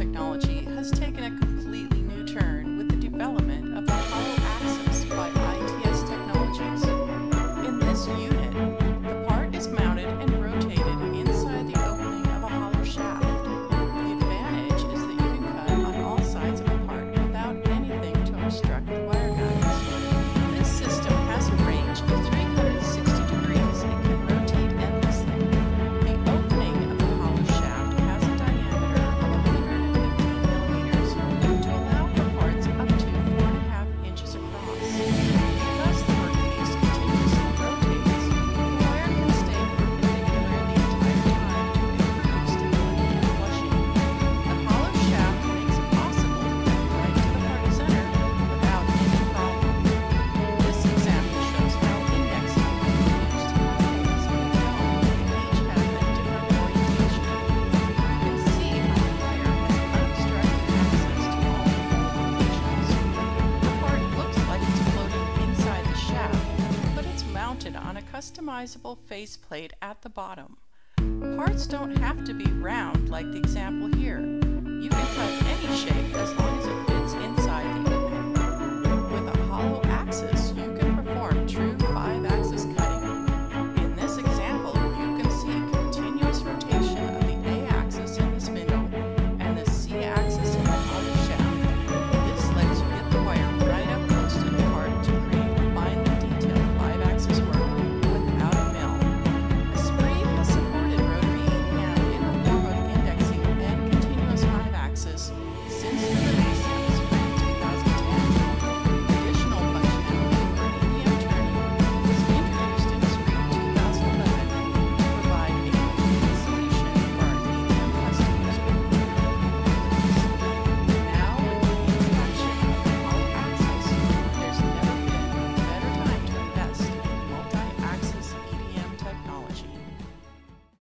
technology has taken a completely new turn with the development of the hollow axis by ITS Technologies. In this unit, the part is mounted and rotated inside the opening of a hollow shaft. The advantage is that you can cut on all sides of a part without anything to obstruct the wire guides. This system has a range of 360 degrees and can rotate endlessly. The opening of the hollow shaft has a diameter of 115 millimeters to allow for parts up to 4.5 inches across. Because the workpiece continuously rotates, the wire can stay perpendicular the entire time to improve stability and flushing. The hollow shaft makes it possible to cut right to the part center without any problem. This example shows how indexing can be used to cut holes in the dome that each have a different orientation. You can see how the wire has unobstructed access to all the locations. The part looks like it's floating inside the shaft, but it's mounted on a customizable faceplate at the bottom. Parts don't have to be round like the example here. You can cut any shape as long